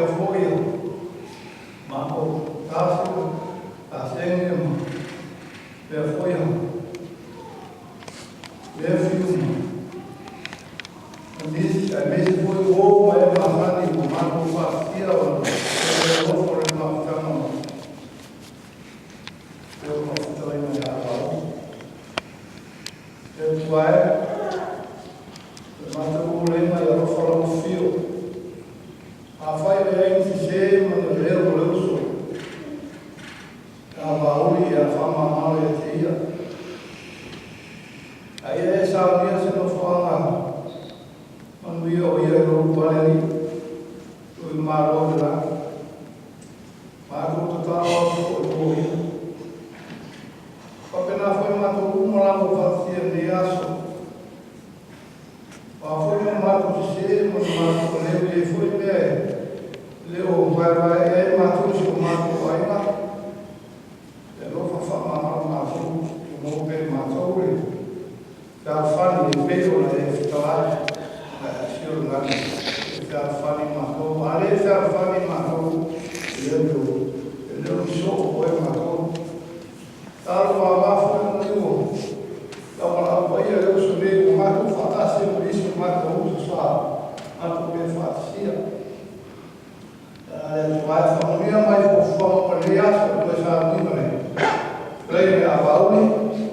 foi mà cô ta sẽ ta sẽ nghe mà về phôi về phim diz a mesmo foi o mas é passado em uma facia ou eu vou for uma cama eu não estou em minha aula eu vai mas o problema é eu falar o fio a falha é em si mas eu sou a baú e a fama mal é tia aí essa minha se não fala quando eu ia no Guarani, o Marô de lá, Marô total, o Rio. Apenas foi uma lá no vazio de aço. Foi um mato de cima, um mato de leu, e foi leu, vai, matou o mato, vai lá. Leu para falar, matou, o novo matou ele. Já fala, ele veio, ele ficou lá. Fani matou, ali Fani matou, ele show foi matou, tal lá foi no tal lá foi eu subi o mato fantástico por isso matou o só matou bem fácil, vai família mais por fome por aliás depois a mim né, treino a baú